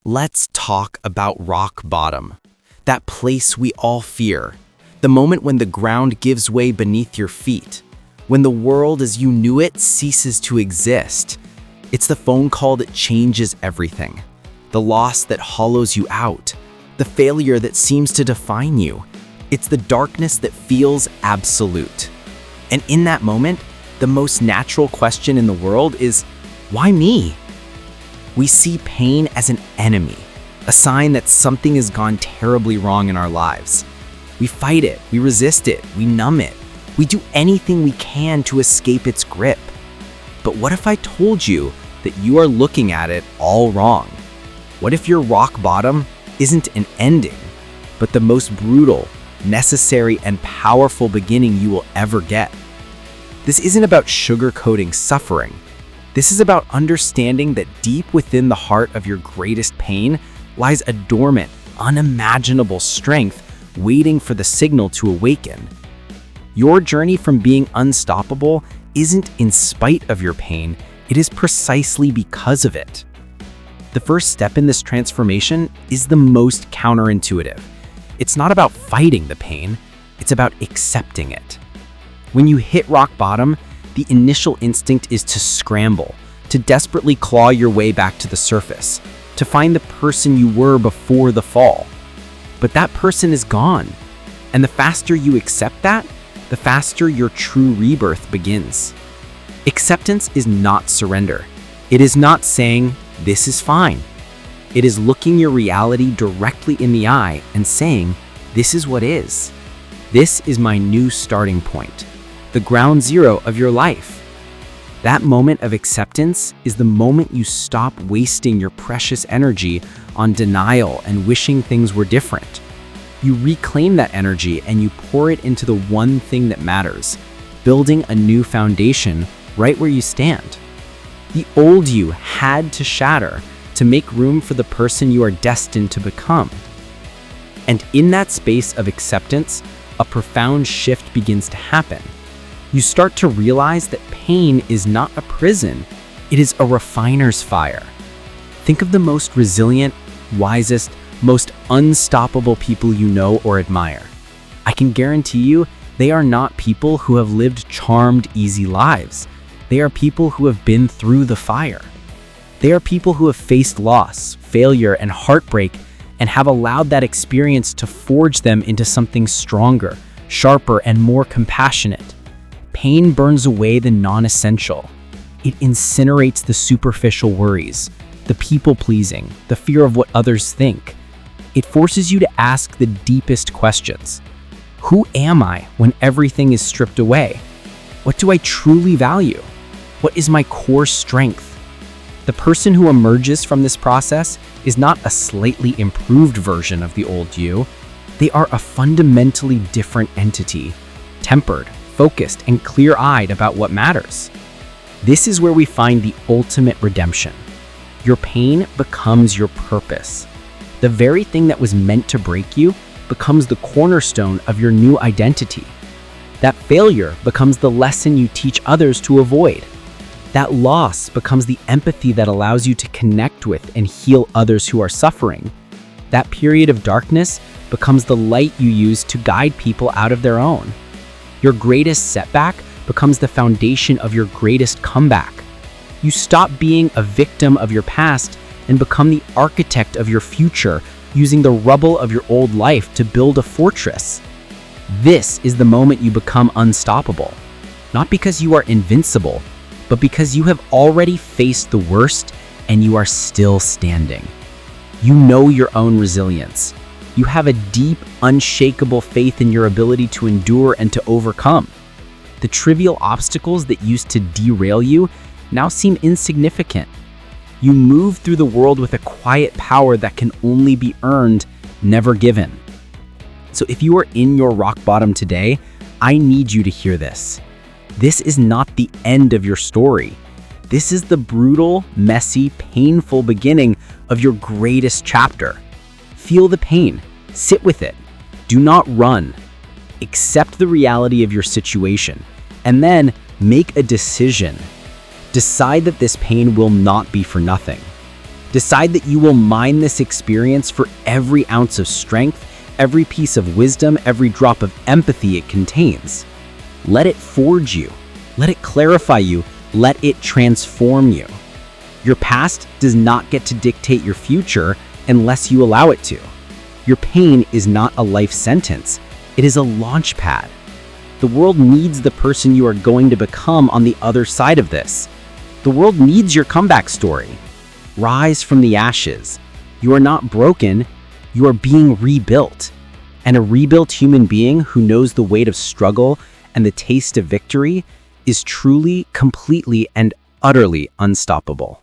Let's talk about rock bottom. That place we all fear. The moment when the ground gives way beneath your feet. When the world as you knew it ceases to exist. It's the phone call that changes everything. The loss that hollows you out. The failure that seems to define you. It's the darkness that feels absolute. And in that moment, the most natural question in the world is, why me? We see pain as an enemy, a sign that something has gone terribly wrong in our lives. We fight it, we resist it, we numb it. We do anything we can to escape its grip. But what if I told you that you are looking at it all wrong? What if your rock bottom isn't an ending, but the most brutal, necessary, and powerful beginning you will ever get? This isn't about sugarcoating suffering. This is about understanding that deep within the heart of your greatest pain lies a dormant, unimaginable strength waiting for the signal to awaken. Your journey from being unstoppable isn't in spite of your pain, it is precisely because of it. The first step in this transformation is the most counterintuitive. It's not about fighting the pain, it's about accepting it. When you hit rock bottom, the initial instinct is to scramble, to desperately claw your way back to the surface, to find the person you were before the fall. But that person is gone, and the faster you accept that, the faster your true rebirth begins. Acceptance is not surrender. It is not saying, "This is fine." It is looking your reality directly in the eye and saying, "This is what is. This is my new starting point. The ground zero of your life." That moment of acceptance is the moment you stop wasting your precious energy on denial and wishing things were different. You reclaim that energy and you pour it into the one thing that matters, building a new foundation right where you stand. The old you had to shatter to make room for the person you are destined to become. And in that space of acceptance, a profound shift begins to happen. You start to realize that pain is not a prison, it is a refiner's fire. Think of the most resilient, wisest, most unstoppable people you know or admire. I can guarantee you, they are not people who have lived charmed, easy lives. They are people who have been through the fire. They are people who have faced loss, failure, and heartbreak and have allowed that experience to forge them into something stronger, sharper, and more compassionate. Pain burns away the non-essential. It incinerates the superficial worries, the people-pleasing, the fear of what others think. It forces you to ask the deepest questions. Who am I when everything is stripped away? What do I truly value? What is my core strength? The person who emerges from this process is not a slightly improved version of the old you. They are a fundamentally different entity, tempered, focused, and clear-eyed about what matters. This is where we find the ultimate redemption. Your pain becomes your purpose. The very thing that was meant to break you becomes the cornerstone of your new identity. That failure becomes the lesson you teach others to avoid. That loss becomes the empathy that allows you to connect with and heal others who are suffering. That period of darkness becomes the light you use to guide people out of their own. Your greatest setback becomes the foundation of your greatest comeback. You stop being a victim of your past and become the architect of your future, using the rubble of your old life to build a fortress. This is the moment you become unstoppable, not because you are invincible, but because you have already faced the worst and you are still standing. You know your own resilience. You have a deep, unshakable faith in your ability to endure and to overcome. The trivial obstacles that used to derail you now seem insignificant. You move through the world with a quiet power that can only be earned, never given. So if you are in your rock bottom today, I need you to hear this. This is not the end of your story. This is the brutal, messy, painful beginning of your greatest chapter. Feel the pain. Sit with it. Do not run. Accept the reality of your situation, and then make a decision. Decide that this pain will not be for nothing. Decide that you will mine this experience for every ounce of strength, every piece of wisdom, every drop of empathy it contains. Let it forge you. Let it clarify you. Let it transform you. Your past does not get to dictate your future unless you allow it to. Your pain is not a life sentence. It is a launch pad. The world needs the person you are going to become on the other side of this. The world needs your comeback story. Rise from the ashes. You are not broken. You are being rebuilt. And a rebuilt human being who knows the weight of struggle and the taste of victory is truly, completely, and utterly unstoppable.